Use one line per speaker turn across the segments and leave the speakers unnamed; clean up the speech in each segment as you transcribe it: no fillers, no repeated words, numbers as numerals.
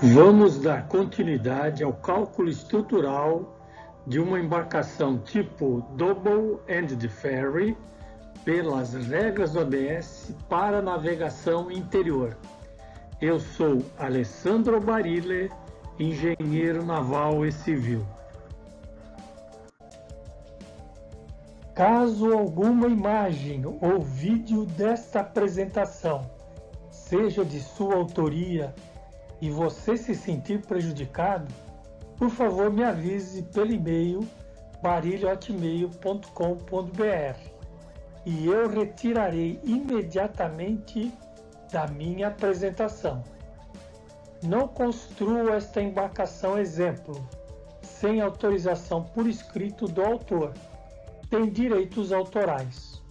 Vamos dar continuidade ao cálculo estrutural de uma embarcação tipo Double-Ended Ferry pelas regras do ABS para navegação interior. Eu sou Alessandro Barile, engenheiro naval e civil. Caso alguma imagem ou vídeo desta apresentação seja de sua autoria e você se sentir prejudicado, por favor me avise pelo e-mail barile@hotmail.com.br e eu retirarei imediatamente da minha apresentação. Não construa esta embarcação exemplo, sem autorização por escrito do autor. Tem direitos autorais.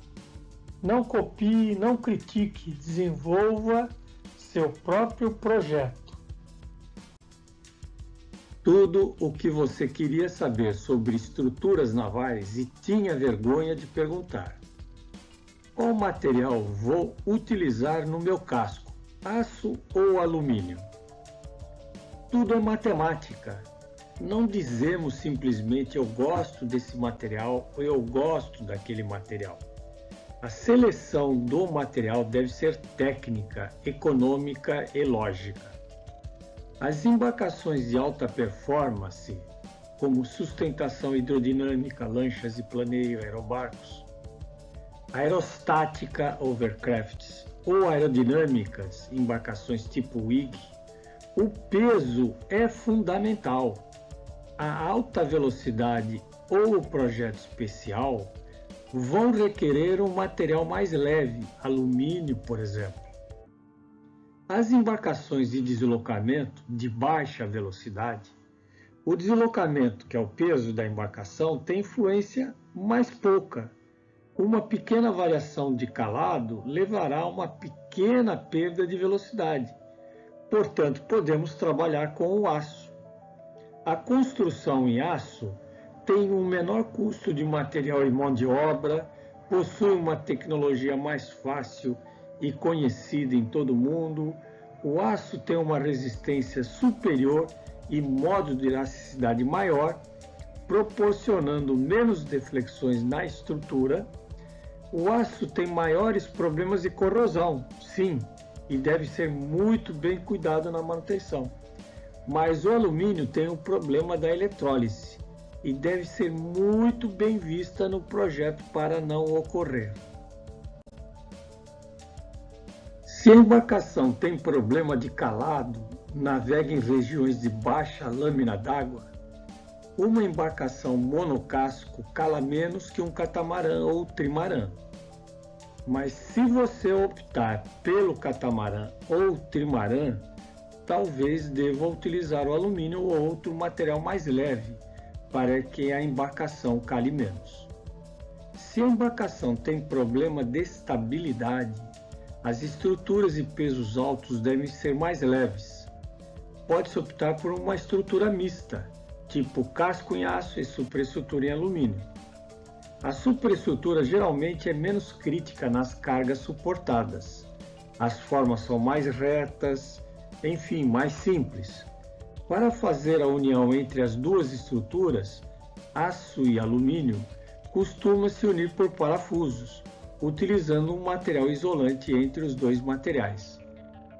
Não copie, não critique, desenvolva seu próprio projeto. Tudo o que você queria saber sobre estruturas navais e tinha vergonha de perguntar. Qual material vou utilizar no meu casco? Aço ou alumínio? Tudo é matemática. Não dizemos simplesmente eu gosto desse material ou eu gosto daquele material. A seleção do material deve ser técnica, econômica e lógica. As embarcações de alta performance, como sustentação hidrodinâmica, lanchas de planeio, aerobarcos, aerostática, overcrafts, ou aerodinâmicas, embarcações tipo WIG, o peso é fundamental. A alta velocidade ou o projeto especial vão requerer um material mais leve, alumínio, por exemplo. As embarcações de deslocamento de baixa velocidade, o deslocamento, que é o peso da embarcação, tem influência mais pouca. Uma pequena variação de calado levará a uma pequena perda de velocidade. Portanto, podemos trabalhar com o aço. A construção em aço tem um menor custo de material e mão de obra, possui uma tecnologia mais fácil e conhecida em todo o mundo. O aço tem uma resistência superior e modo de elasticidade maior, proporcionando menos deflexões na estrutura. O aço tem maiores problemas de corrosão, sim, e deve ser muito bem cuidado na manutenção. Mas o alumínio tem o problema da eletrólise e deve ser muito bem vista no projeto para não ocorrer. Se a embarcação tem problema de calado, navega em regiões de baixa lâmina d'água, uma embarcação monocasco cala menos que um catamarã ou trimarã. Mas se você optar pelo catamarã ou trimarã, talvez deva utilizar o alumínio ou outro material mais leve para que a embarcação cale menos. Se a embarcação tem problema de estabilidade, as estruturas e pesos altos devem ser mais leves. Pode-se optar por uma estrutura mista, tipo casco em aço e superestrutura em alumínio. A superestrutura geralmente é menos crítica nas cargas suportadas. As formas são mais retas, enfim, mais simples. Para fazer a união entre as duas estruturas, aço e alumínio, costuma-se unir por parafusos, utilizando um material isolante entre os dois materiais,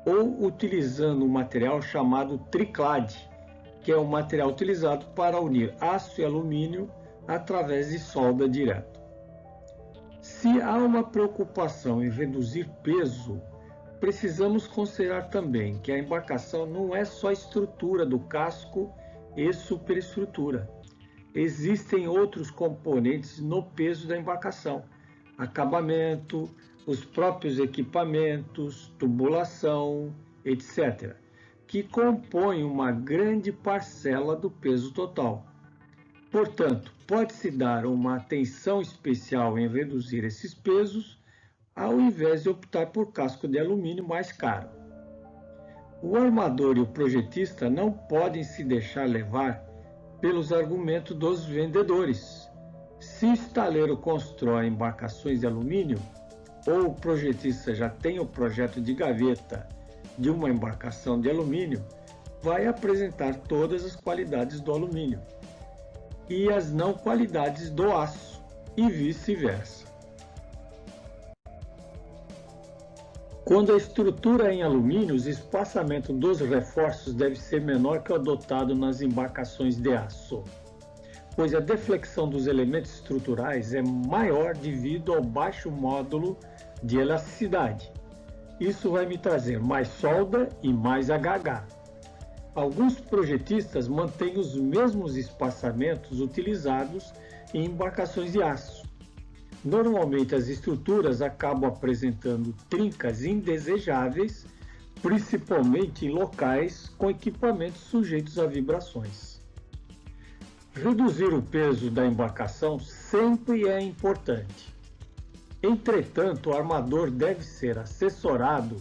ou utilizando um material chamado triclade, que é o material utilizado para unir aço e alumínio através de solda direta. Se há uma preocupação em reduzir peso, precisamos considerar também que a embarcação não é só a estrutura do casco e superestrutura. Existem outros componentes no peso da embarcação: acabamento, os próprios equipamentos, tubulação, etc., que compõem uma grande parcela do peso total. Portanto, pode-se dar uma atenção especial em reduzir esses pesos, ao invés de optar por casco de alumínio mais caro. O armador e o projetista não podem se deixar levar pelos argumentos dos vendedores. Se o estaleiro constrói embarcações de alumínio, ou o projetista já tem o projeto de gaveta de uma embarcação de alumínio, vai apresentar todas as qualidades do alumínio e as não qualidades do aço, e vice-versa. Quando a estrutura é em alumínio, o espaçamento dos reforços deve ser menor que o adotado nas embarcações de aço, pois a deflexão dos elementos estruturais é maior devido ao baixo módulo de elasticidade. Isso vai me trazer mais solda e mais HH. Alguns projetistas mantêm os mesmos espaçamentos utilizados em embarcações de aço. Normalmente as estruturas acabam apresentando trincas indesejáveis, principalmente em locais com equipamentos sujeitos a vibrações. Reduzir o peso da embarcação sempre é importante. Entretanto, o armador deve ser assessorado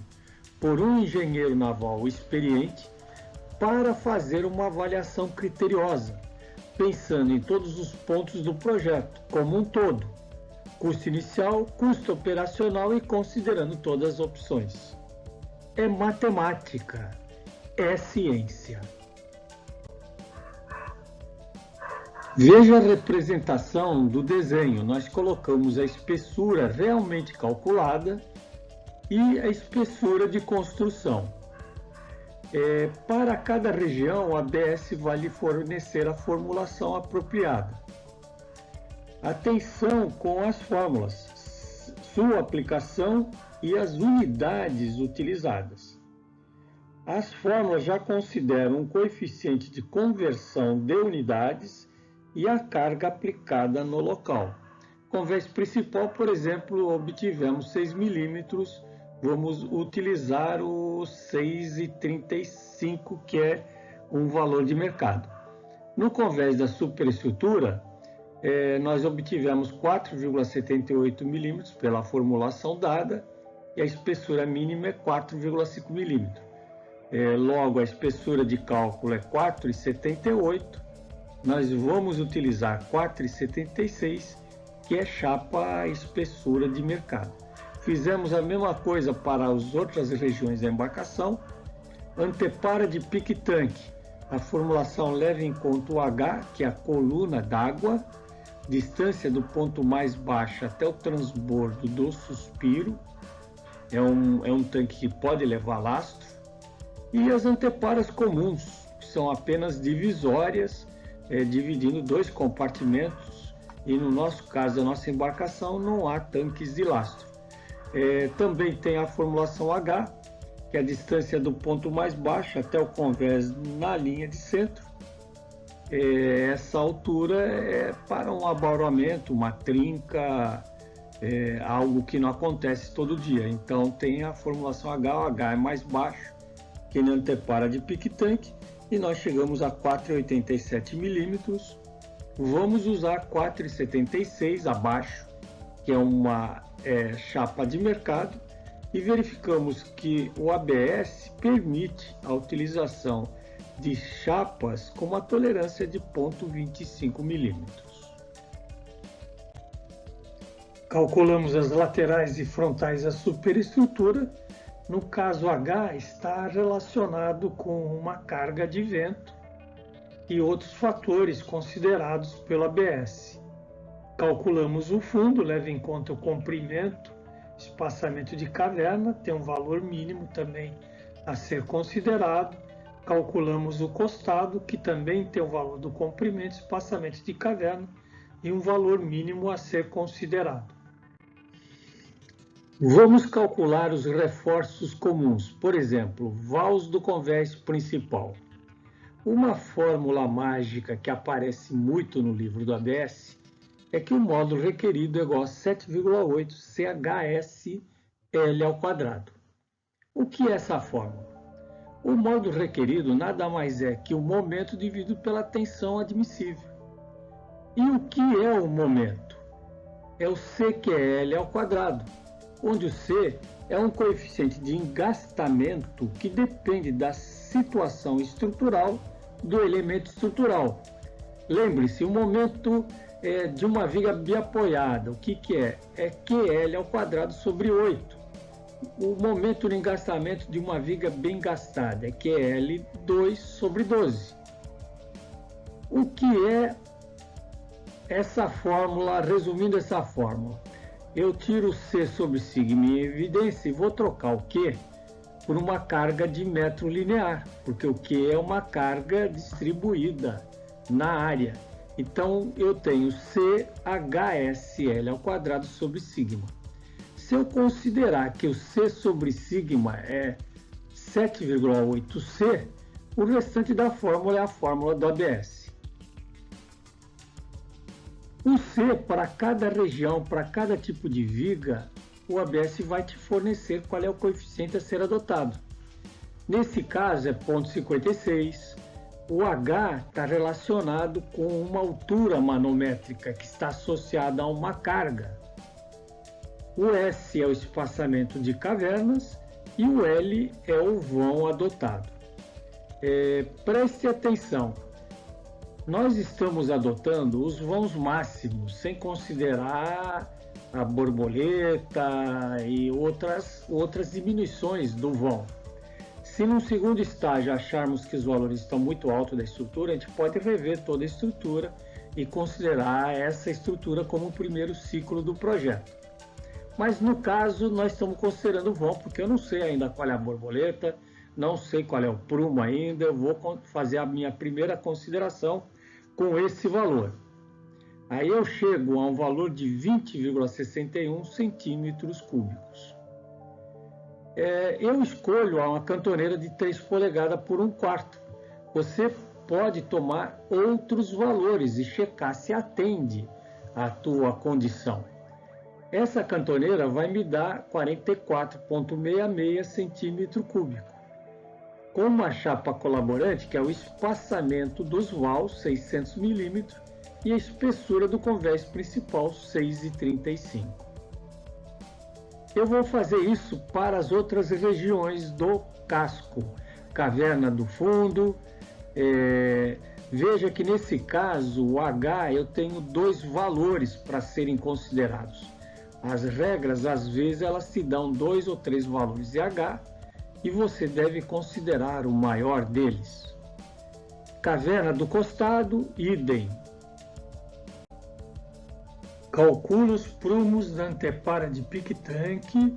por um engenheiro naval experiente para fazer uma avaliação criteriosa, pensando em todos os pontos do projeto como um todo, custo inicial, custo operacional e considerando todas as opções. É matemática, é ciência. Veja a representação do desenho. Nós colocamos a espessura realmente calculada e a espessura de construção. Para cada região, a ABS vai lhe fornecer a formulação apropriada. Atenção com as fórmulas, sua aplicação e as unidades utilizadas. As fórmulas já consideram um coeficiente de conversão de unidades e a carga aplicada no local. Convés principal, por exemplo, obtivemos 6 milímetros, vamos utilizar o 6,35, que é um valor de mercado. No convés da superestrutura, nós obtivemos 4,78 milímetros pela formulação dada e a espessura mínima é 4,5 milímetros. Logo, a espessura de cálculo é 4,78. Nós vamos utilizar 4,76, que é chapa espessura de mercado. Fizemos a mesma coisa para as outras regiões da embarcação. Antepara de pique-tanque. A formulação leva em conta o H, que é a coluna d'água, distância do ponto mais baixo até o transbordo do suspiro, é um tanque que pode levar lastro, e as anteparas comuns, que são apenas divisórias, dividindo dois compartimentos, e no nosso caso, da nossa embarcação, não há tanques de lastro. Também tem a formulação H, que é a distância do ponto mais baixo até o convés na linha de centro. Essa altura é para um abauramento, uma trinca, algo que não acontece todo dia. Então tem a formulação H, o H é mais baixo que na antepara de pique-tanque e nós chegamos a 4,87 milímetros. Vamos usar 4,76 abaixo, que é uma chapa de mercado, e verificamos que o ABS permite a utilização de chapas com uma tolerância de 0,25 milímetros. Calculamos as laterais e frontais da superestrutura. No caso H, está relacionado com uma carga de vento e outros fatores considerados pelo ABS. Calculamos o fundo, leva em conta o comprimento, espaçamento de caverna, tem um valor mínimo também a ser considerado. Calculamos o costado, que também tem o valor do comprimento, espaçamento de caverna e um valor mínimo a ser considerado. Vamos calcular os reforços comuns, por exemplo, vals do convés principal. Uma fórmula mágica que aparece muito no livro do ABS é que o módulo requerido é igual a 7,8 CHSL ao quadrado. O que é essa fórmula? O módulo requerido nada mais é que o momento dividido pela tensão admissível. E o que é o momento? É o CQL ao quadrado, onde o C é um coeficiente de engastamento que depende da situação estrutural do elemento estrutural. Lembre-se, o momento de uma viga biapoiada, o que é? É QL ao quadrado sobre 8. o momento de engastamento de uma viga bem gastada, que é L2 sobre 12. O que é essa fórmula? Resumindo essa fórmula, eu tiro C sobre sigma em evidência e vou trocar o Q por uma carga de metro linear, porque o Q é uma carga distribuída na área. Então eu tenho CHSL ao quadrado sobre sigma. Se eu considerar que o C sobre sigma é 7,8C, o restante da fórmula é a fórmula do ABS. O C, para cada região, para cada tipo de viga, o ABS vai te fornecer qual é o coeficiente a ser adotado. Nesse caso é 0,56. O H está relacionado com uma altura manométrica que está associada a uma carga. O S é o espaçamento de cavernas e o L é o vão adotado. Preste atenção. Nós estamos adotando os vãos máximos, sem considerar a borboleta e outras diminuições do vão. Se num segundo estágio acharmos que os valores estão muito altos da estrutura, a gente pode rever toda a estrutura e considerar essa estrutura como o primeiro ciclo do projeto. Mas no caso nós estamos considerando o vão, porque eu não sei ainda qual é a borboleta, não sei qual é o prumo ainda, eu vou fazer a minha primeira consideração com esse valor. Aí eu chego a um valor de 20,61 centímetros cúbicos. Eu escolho uma cantoneira de 3 polegadas por 1/4. Você pode tomar outros valores e checar se atende à tua condição. Essa cantoneira vai me dar 44,66 centímetro cúbico. Com uma chapa colaborante, que é o espaçamento dos vãos, 600 milímetros, e a espessura do convés principal, 6,35. Eu vou fazer isso para as outras regiões do casco, caverna do fundo. Veja que nesse caso, o H, eu tenho 2 valores para serem considerados. As regras, às vezes, elas te dão 2 ou 3 valores de H e você deve considerar o maior deles. Caverna do costado, idem. Calculo os prumos da antepara de pique-tanque.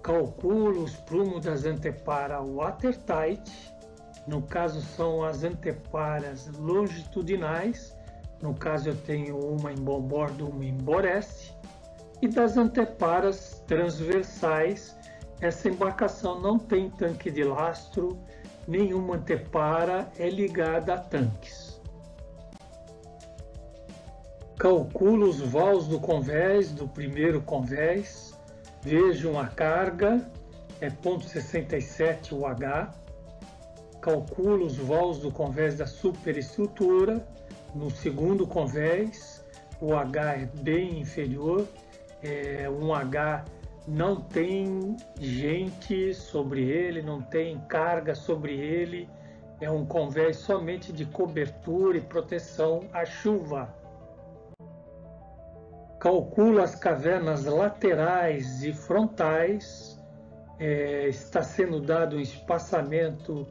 Calculo os prumos das antepara watertight. No caso, são as anteparas longitudinais. No caso, eu tenho uma em bombordo, uma em boreste. E das anteparas transversais, essa embarcação não tem tanque de lastro, nenhuma antepara é ligada a tanques. Calculo os vãos do convés, do primeiro convés, vejam a carga, é 0,67 o H. Calculo os vãos do convés da superestrutura, no segundo convés, o H é bem inferior, um H não tem gente sobre ele, não tem carga sobre ele, é um convés somente de cobertura e proteção à chuva. Calculo as cavernas laterais e frontais, está sendo dado um espaçamento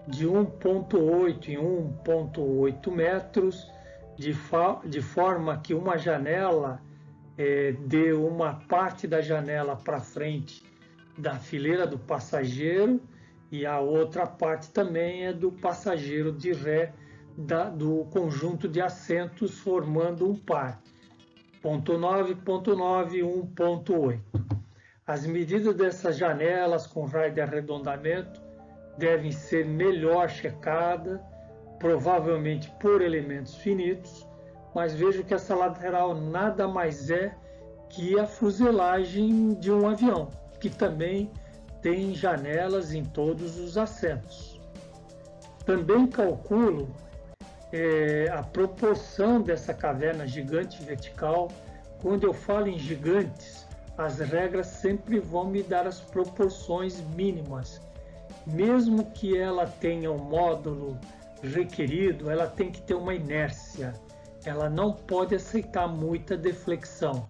de 1,8 em 1,8 metros, de forma que uma janela dê uma parte da janela para frente da fileira do passageiro e a outra parte também é do passageiro de ré do conjunto de assentos formando um par. 0,9, 0,9 e 1,8. As medidas dessas janelas com raio de arredondamento devem ser melhor checadas, provavelmente por elementos finitos, mas vejo que essa lateral nada mais é que a fuselagem de um avião, que também tem janelas em todos os assentos. Também calculo a proporção dessa caverna gigante vertical. Quando eu falo em gigantes, as regras sempre vão me dar as proporções mínimas. Mesmo que ela tenha um módulo requerido, ela tem que ter uma inércia. Ela não pode aceitar muita deflexão.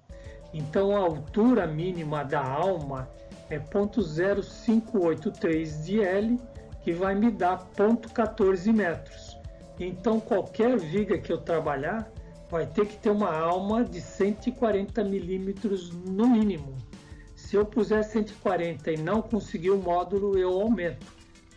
Então a altura mínima da alma é 0,0583 de L, que vai me dar 0,14 metros. Então, qualquer viga que eu trabalhar vai ter que ter uma alma de 140 milímetros no mínimo. Se eu puser 140 e não conseguir o módulo, eu aumento,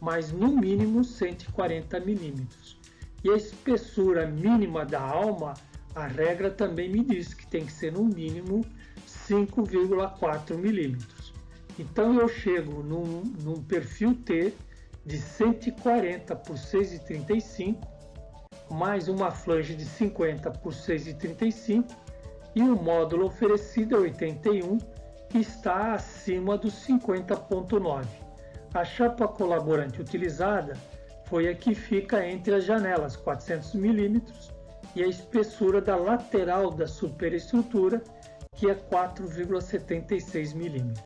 mas no mínimo 140 milímetros. E a espessura mínima da alma, a regra também me diz que tem que ser no mínimo 5,4 milímetros. Então eu chego num perfil T de 140 por 6,35, mais uma flange de 50 por 6,35 e o módulo oferecido é 81, que está acima dos 50,9. A chapa colaborante utilizada foi a que fica entre as janelas, 400 milímetros, e a espessura da lateral da superestrutura, que é 4,76 milímetros.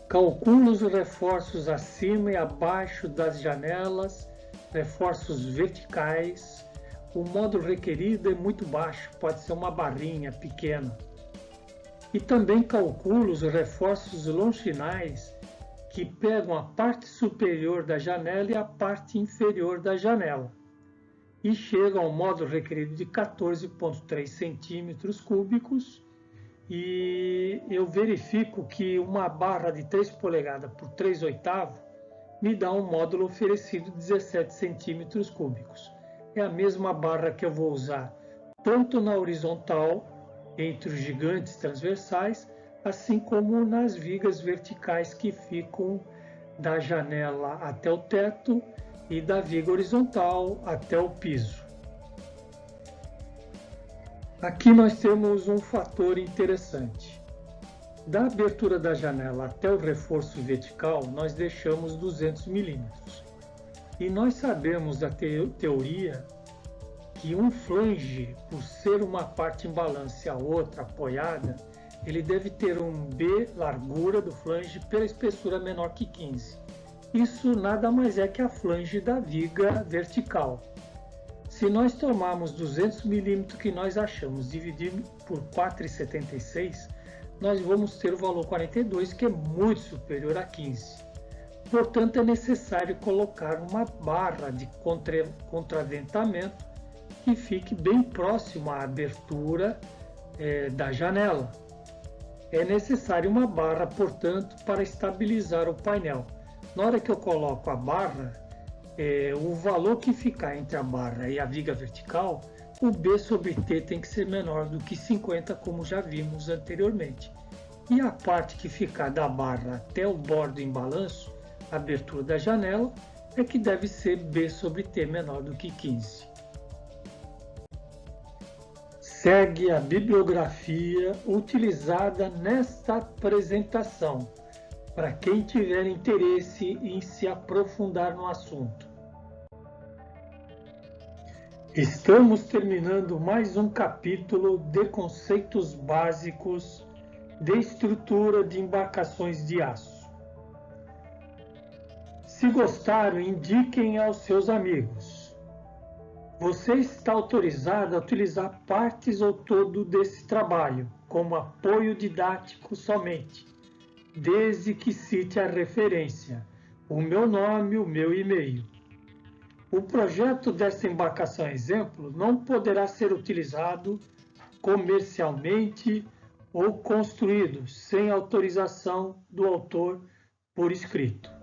Calcule os reforços acima e abaixo das janelas, reforços verticais. O módulo requerido é muito baixo, pode ser uma barrinha pequena. E também calcule os reforços longitudinais que pegam a parte superior da janela e a parte inferior da janela. E chegam ao módulo requerido de 14,3 centímetros cúbicos. E eu verifico que uma barra de 3 polegadas por 3/8 me dá um módulo oferecido de 17 centímetros cúbicos. É a mesma barra que eu vou usar tanto na horizontal, entre os gigantes transversais, assim como nas vigas verticais que ficam da janela até o teto e da viga horizontal até o piso. Aqui nós temos um fator interessante. Da abertura da janela até o reforço vertical, nós deixamos 200 milímetros. E nós sabemos da teoria que um flange, por ser uma parte em balanço e a outra apoiada, ele deve ter um B, largura do flange, pela espessura menor que 15. Isso nada mais é que a flange da viga vertical. Se nós tomarmos 200 milímetros que nós achamos, dividir por 4,76, nós vamos ter o valor 42, que é muito superior a 15. Portanto, é necessário colocar uma barra de contraventamento que fique bem próximo à abertura da janela. É necessário uma barra, portanto, para estabilizar o painel. Na hora que eu coloco a barra, o valor que ficar entre a barra e a viga vertical, o B sobre T tem que ser menor do que 50, como já vimos anteriormente. E a parte que ficar da barra até o bordo em balanço, a abertura da janela, é que deve ser B sobre T menor do que 15. Segue a bibliografia utilizada nesta apresentação, para quem tiver interesse em se aprofundar no assunto. Estamos terminando mais um capítulo de conceitos básicos de estrutura de embarcações de aço. Se gostaram, indiquem aos seus amigos. Você está autorizado a utilizar partes ou todo desse trabalho como apoio didático somente, desde que cite a referência, o meu nome e o meu e-mail. O projeto desta embarcação exemplo não poderá ser utilizado comercialmente ou construído sem autorização do autor por escrito.